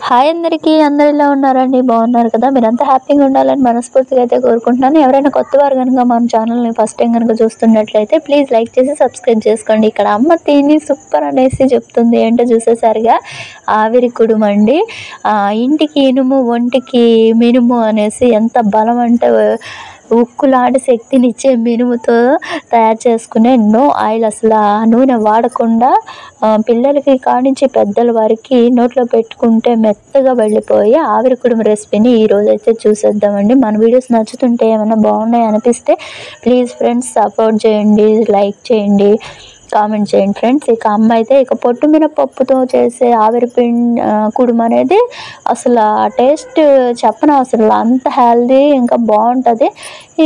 Hi అందరికీ, అందరూ ఎలా ఉన్నారండి? బాగున్నారు కదా? మీరంతా హ్యాపీగా ఉండాలని మనస్ఫూర్తిగా అయితే కోరుకుంటున్నాను. ఎవరైనా కొత్త వారు కనుక మన ఛానల్ని ఫస్ట్ టైం కనుక చూస్తున్నట్లయితే ప్లీజ్ లైక్ చేసి సబ్స్క్రైబ్ చేసుకోండి. ఇక్కడ అమ్మ తిని సూపర్ అనేసి చెప్తుంది. ఏంటో చూసేసరిగా ఆవిరి కుడుమండి. ఇంటికి ఇనుము ఒంటికి మినుము అనేసి ఎంత బలం అంటే ఉక్కులాంటి శక్తినిచ్చే మినుముతో తయారు చేసుకునే నో ఆయిల్. అసలు ఆ నూనె వాడకుండా పిల్లలకి కానించి పెద్దల వారికి నోట్లో పెట్టుకుంటే మెత్తగా వెళ్ళిపోయి ఆవిరి కుడుము రెసిపీని ఈరోజు అయితే చూసేద్దామండి. మన వీడియోస్ నచ్చుతుంటే ఏమైనా బాగున్నాయి అనిపిస్తే ప్లీజ్ ఫ్రెండ్స్ సపోర్ట్ చేయండి, లైక్ చేయండి, కామెంట్ చేయండి ఫ్రెండ్స్. ఇక అమ్మ అయితే పొట్టు మినపప్పుతో చేసే ఆవిరి కుడుము అనేది అసలు ఆ టేస్ట్ చెప్పనవసరం, అంత హెల్దీ ఇంకా బాగుంటుంది.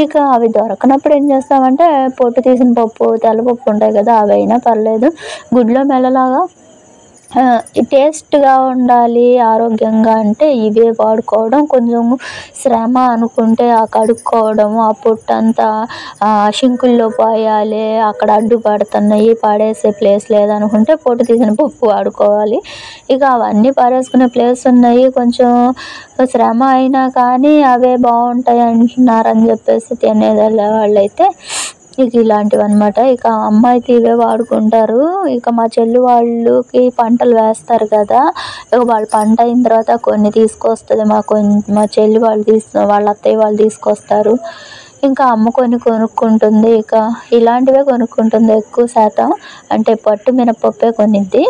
ఇక అవి దొరకనప్పుడు ఏం చేస్తామంటే పొట్టు తీసిన పప్పు, తెల్లపప్పు ఉంటాయి కదా, అవి అయినా పర్లేదు. గుడ్లో మెల్లలాగా టేస్ట్గా ఉండాలి, ఆరోగ్యంగా అంటే ఇవే వాడుకోవడం. కొంచెం శ్రమ అనుకుంటే ఆ కడుక్కోవడం, ఆ పొట్టు అంతా షింకుల్లో పోయాలి, అక్కడ అడ్డుపడుతున్నాయి, పడేసే ప్లేస్ లేదనుకుంటే పొట్టు తీసిన పప్పు వాడుకోవాలి. ఇక అవన్నీ పారేసుకునే ప్లేస్ ఉన్నాయి, కొంచెం శ్రమ అయినా కానీ అవే బాగుంటాయి అంటున్నారని చెప్పేసి తినేదళ్ళ వాళ్ళైతే ఇక ఇలాంటివి అనమాట. ఇక అమ్మ అయితే ఇవే వాడుకుంటారు. ఇక మా చెల్లి వాళ్ళకి పంటలు వేస్తారు కదా, ఇక వాళ్ళు పంట అయిన తర్వాత కొన్ని తీసుకొస్తుంది, మా చెల్లి వాళ్ళు వాళ్ళ అత్తయ్య వాళ్ళు తీసుకొస్తారు. ఇంకా అమ్మ కొన్ని కొనుక్కుంటుంది. ఇక ఇలాంటివే కొనుక్కుంటుంది ఎక్కువ శాతం, అంటే పట్టు మినపప్పే కొనిద్ది.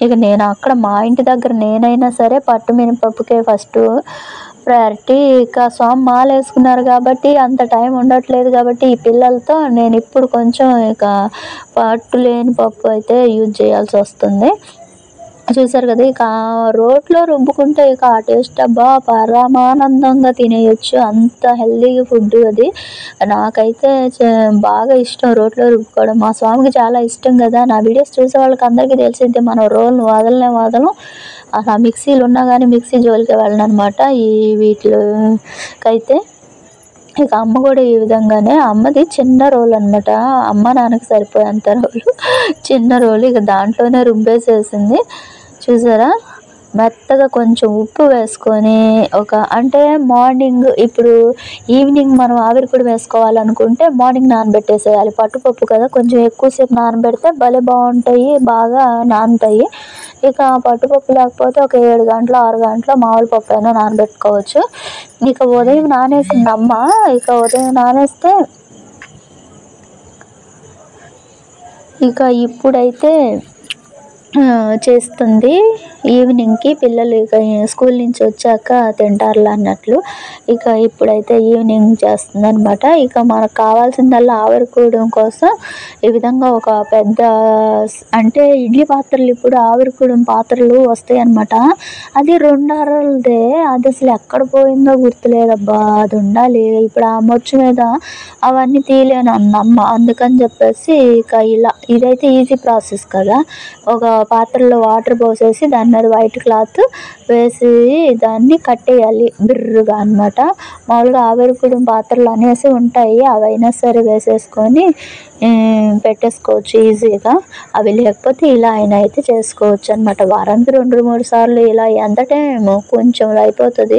ఇక నేను అక్కడ మా ఇంటి దగ్గర నేనైనా సరే పట్టు మినపప్పుకే ఫస్ట్ ప్రయారిటీ. ఇక స్వామి మాల వేసుకున్నారు కాబట్టి అంత టైం ఉండట్లేదు కాబట్టి ఈ పిల్లలతో నేను ఇప్పుడు కొంచెం ఇక పట్టు లేని పప్పు అయితే యూజ్ చేయాల్సి వస్తుంది. చూసారు కదా, ఇక రోట్లో రుబ్బుకుంటే ఇక ఆ టేస్ట్ అబ్బా పరమానందంగా తినేయచ్చు, అంత హెల్దీ ఫుడ్ అది. నాకైతే బాగా ఇష్టం రోట్లో రుబ్బుకోవడం. మా స్వామికి చాలా ఇష్టం కదా. నా వీడియోస్ చూసే వాళ్ళకి అందరికీ తెలిసిందే, మనం రోల్ని వదలం. అసలు మిక్సీలు ఉన్నా కానీ మిక్సీ జోలికి వెళ్ళను అనమాట ఈ వీటికైతే. ఇక అమ్మ కూడా ఈ విధంగానే, అమ్మది చిన్న రోల్ అనమాట, అమ్మ నాన్నకి సరిపోయేంత రోలు, చిన్న రోలు. ఇక దాంట్లోనే రుబ్బేసేసింది. చూసారా, మెత్తగా కొంచెం ఉప్పు వేసుకొని అంటే మార్నింగ్, ఇప్పుడు ఈవినింగ్ మనం ఆవిరి కూడా వేసుకోవాలనుకుంటే మార్నింగ్ నానబెట్టేసేయాలి. పట్టుపప్పు కదా, కొంచెం ఎక్కువసేపు నానబెడితే భలే బాగుంటాయి, బాగా నానుతాయి. ఇక పట్టుపప్పు లేకపోతే ఒక 7 గంటలు 6 గంటలు మామూలు పప్పు అయినా నానబెట్టుకోవచ్చు. ఇక ఉదయం నానేసింది అమ్మ. ఇక ఉదయం నానేస్తే ఇక ఇప్పుడైతే చేస్తుంది ఈవినింగ్కి. పిల్లలు ఇక స్కూల్ నుంచి వచ్చాక తింటారులే అన్నట్లు. ఇక ఇప్పుడైతే ఈవినింగ్ చేస్తుంది అనమాట. ఇక మనకు కావాల్సిందల్లా ఆవిరి కూడడం కోసం ఈ విధంగా ఒక పెద్ద, అంటే ఇడ్లీ పాత్రలు, ఇప్పుడు ఆవిరి కూడడం పాత్రలు వస్తాయి అనమాట, అది 2 అరలదే. అది అసలు ఎక్కడ పోయిందో గుర్తులేదబ్బా, అది ఉండాలి. ఇప్పుడు ఆ మొచ్చు మీద అవన్నీ తీయలేను అమ్మ, అందుకని చెప్పేసి ఇక ఇదైతే ఈజీ ప్రాసెస్ కదా. ఒక పాత్రలో వాటర్ పోసేసి దాని మీద వైట్ క్లాత్ వేసి దాన్ని కట్టేయాలి బిర్రుగా అనమాట. మామూలుగా ఆవిరి కుడిన పాత్రలు అనేసి ఉంటాయి, అవైనా సరే వేసేసుకొని పెట్టేసుకోవచ్చు ఈజీగా. అవి లేకపోతే ఇలా అయినా అయితే చేసుకోవచ్చు అనమాట. వారానికి 2-3 సార్లు ఇలా ఎంత టైం కొంచెం అయిపోతుంది,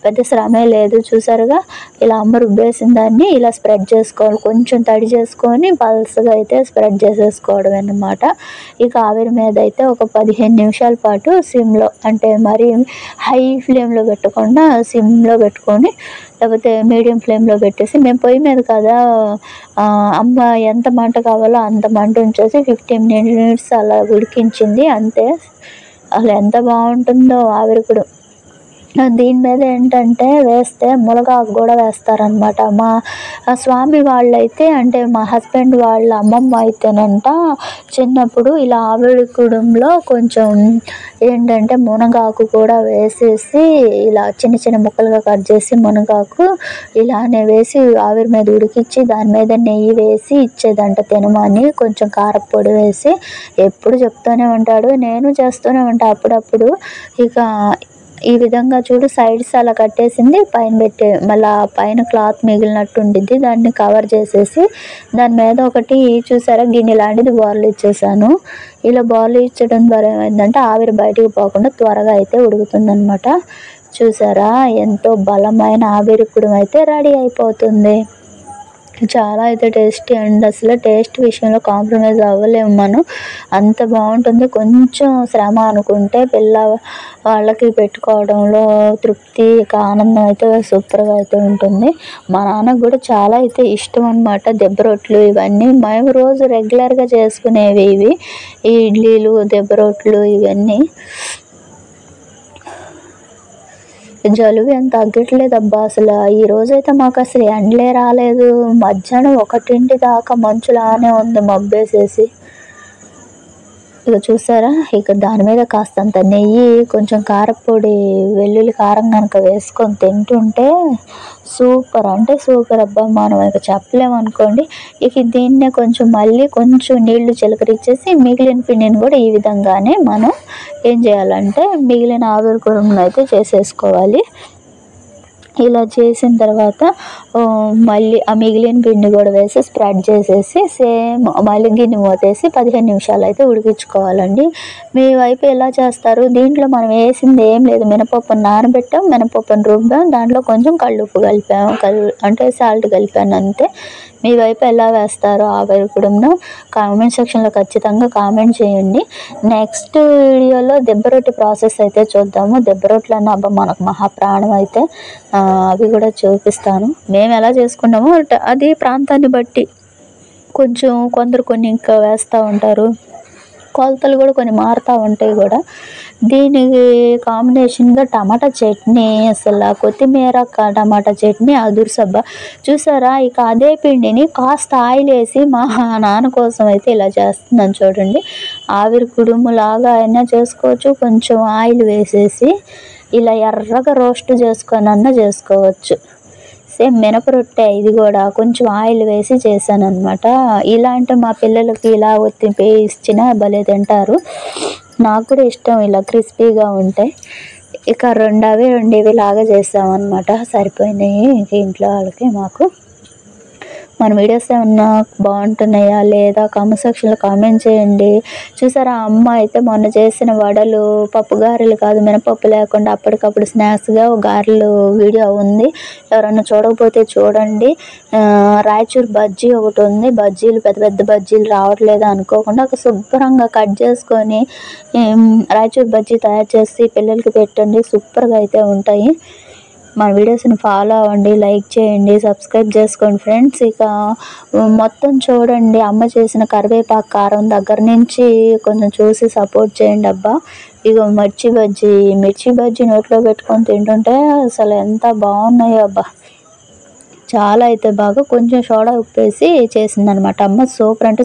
పెద్ద శ్రమే లేదు. చూసారుగా, ఇలా అమ్మ రుబ్బేసిన దాన్ని ఇలా స్ప్రెడ్ చేసుకోవాలి, కొంచెం తడి చేసుకొని పల్సగా అయితే స్ప్రెడ్ చేసేసుకోవడం అన్నమాట. ఇక ఆవిరి మీద అయితే ఒక 15 నిమిషాల పాటు సిమ్లో, అంటే మరీ హై ఫ్లేమ్లో పెట్టకుండా సిమ్లో పెట్టుకొని, లేకపోతే మీడియం ఫ్లేమ్లో పెట్టేసి, మేము పొయ్యి మీద కదా, అమ్మ ఎంత మంట కావాలో అంత మంట ఉంచేసి 15 మినిట్స్ అలా ఉడికించింది అంతే. అసలు ఎంత బాగుంటుందో ఆవిరి కూడా. దీని మీద ఏంటంటే వేస్తే మునగాకు కూడా వేస్తారనమాట. మా స్వామి వాళ్ళైతే, అంటే మా హస్బెండ్ వాళ్ళ అమ్మమ్మ అయితేనంట, చిన్నప్పుడు ఇలా ఆవిరి కుడంలో కొంచెం ఏంటంటే మునగాకు కూడా వేసేసి ఇలా చిన్న చిన్న ముక్కలుగా కట్ చేసి మునగాకు ఇలానే వేసి ఆవిరి మీద ఉడికించి దాని మీద నెయ్యి వేసి ఇచ్చేదంట తినమని, కొంచెం కారపొడి వేసి. ఎప్పుడు చెప్తూనే ఉంటాడు, నేను చేస్తూనే ఉంటాను అప్పుడప్పుడు. ఇక ఈ విధంగా చూడు సైడ్స్ అలా కట్టేసింది, పైన పెట్టే మళ్ళీ పైన క్లాత్ మిగిలినట్టు ఉండిద్ది, దాన్ని కవర్ చేసేసి దాని మీద ఒకటి చూసారా గిన్నె లాంటిది బార్లు ఇచ్చేసాను. ఇలా బార్లు ఇచ్చడం ద్వారా ఏమైందంటే ఆవిరి బయటికి పోకుండా త్వరగా అయితే ఉడుకుతుందనమాట. చూసారా ఎంతో బలమైన ఆవిరి కుడుం అయితే రెడీ అయిపోతుంది. చాలా అయితే టేస్టీ అండ్ అసలు టేస్ట్ విషయంలో కాంప్రమైజ్ అవ్వలేము మనం, అంత బాగుంటుంది. కొంచెం శ్రమ అనుకుంటే పిల్ల వాళ్ళకి పెట్టుకోవడంలో తృప్తి ఆనందం అయితే సూపర్గా అయితే ఉంటుంది. మా నాన్నకు కూడా చాలా అయితే ఇష్టం అనమాట దెబ్బ రొట్లు ఇవన్నీ. మేము రోజు రెగ్యులర్గా చేసుకునేవి ఇవి, ఈ ఇడ్లీలు దెబ్బ రొట్లు ఇవన్నీ. జలుబు ఏం తగ్గట్లేదబ్బా అసలు. ఈరోజైతే మాకు అసలు ఎండలే రాలేదు, మధ్యాహ్నం 1 దాకా మంచులానే ఉంది మబ్బేసేసి. ఇక చూసారా, ఇక దాని మీద కాస్తంత నెయ్యి, కొంచెం కారపొడి, వెల్లుల్లి కారం కనుక వేసుకొని తింటుంటే సూపర్ అంటే సూపర్ అబ్బా, మనం ఇక చెప్పలేమనుకోండి. ఇక దీన్నే మళ్ళీ కొంచెం నీళ్లు చిలకరిచ్చేసి మిగిలిన పిండిని కూడా ఈ విధంగానే మనం ఏం చేయాలంటే మిగిలిన ఆవిరి కుడుమును అయితే చేసేసుకోవాలి. ఇలా చేసిన తర్వాత మళ్ళీ ఆ మిగిలిన పిండి కూడా వేసి స్ప్రెడ్ చేసేసి సేమ్ మళ్ళీ గిన్నె మూతేసి 15 నిమిషాలు అయితే ఉడికించుకోవాలండి. మీ వైపు ఎలా చేస్తారు? దీంట్లో మనం వేసింది ఏం లేదు, మినపప్పును నానబెట్టాం, మినపప్పును రుబ్బాం, దాంట్లో కొంచెం కల్లుప్పు కలిపాము, అంటే సాల్ట్ కలిపాను అంతే. మీ వైపు ఎలా వేస్తారో ఆవిరి కుడుమును కామెంట్ సెక్షన్లో ఖచ్చితంగా కామెంట్ చేయండి. నెక్స్ట్ వీడియోలో దెబ్బ రొట్టె ప్రాసెస్ అయితే చూద్దాము. దెబ్బ రొట్టెలు అన్న అబ్బా మనకు మహాప్రాణం అయితే, అవి కూడా చూపిస్తాను. మేము ఎలా చేసుకున్నామో అది ప్రాంతాన్ని బట్టి కొందరు కొన్ని ఇంకా వేస్తూ ఉంటారు, కొలతలు కూడా కొన్ని మారుతూ ఉంటాయి కూడా. దీనికి కాంబినేషన్గా టమాటా చట్నీ, అసలు కొత్తిమీర టమాటా చట్నీ అదుర్సబ్బా. చూసారా, ఇక అదే పిండిని కాస్త ఆయిల్ వేసి మా నాన్న కోసం అయితే ఇలా చేస్తున్నాను చూడండి. ఆవిరి కుడుములాగా అయినా చేసుకోవచ్చు, కొంచెం ఆయిల్ వేసేసి ఇలా ఎర్రగా రోస్ట్ చేసుకొని చేసుకోవచ్చు. సేమ్ మినప రొట్టె ఇది కూడా కొంచెం ఆయిల్ వేసి చేశాను అనమాట. ఇలా అంటే మా పిల్లలకి ఇలా ఒత్తిపి ఇచ్చినా భలే తింటారు. నాకు కూడా ఇష్టం ఇలా క్రిస్పీగా ఉంటాయి. ఇక రెండు ఇవి లాగా చేసామన్నమాట, సరిపోయినాయి ఇంట్లో వాళ్ళకి మాకు. మన వీడియోస్ ఏమన్నా బాగుంటున్నాయా లేదా కామెంట్ సెక్షన్లో కామెంట్ చేయండి. చూసారా, అమ్మ అయితే మొన్న చేసిన వడలు, పప్పు గారెలు కాదు, మినపప్పు లేకుండా అప్పటికప్పుడు స్నాక్స్గా గారెలు వీడియో ఉంది, ఎవరన్నా చూడకపోతే చూడండి. రాయచూర్ బజ్జీ ఒకటి ఉంది, బజ్జీలు పెద్ద పెద్ద బజ్జీలు రావట్లేదు అనుకోకుండా ఒక శుభ్రంగా కట్ చేసుకొని రాయచూర్ బజ్జీ తయారు చేసి పిల్లలకి పెట్టండి, సూపర్గా అయితే ఉంటాయి. మన వీడియోస్ని ఫాలో అవ్వండి, లైక్ చేయండి, సబ్స్క్రైబ్ చేసుకోండి ఫ్రెండ్స్. ఇక మొత్తం చూడండి, అమ్మ చేసిన కరివేపాకు కారం దగ్గర నుంచి కొంచెం చూసి సపోర్ట్ చేయండి అబ్బా. ఇక మిర్చి బజ్జీ నోట్లో పెట్టుకొని తింటుంటే అసలు ఎంత బాగున్నాయో అబ్బా, చాలా అయితే బాగా. కొంచెం సోడా ఉప్పు వేసి చేసిందనమాట అమ్మ, సూపర్ అంటే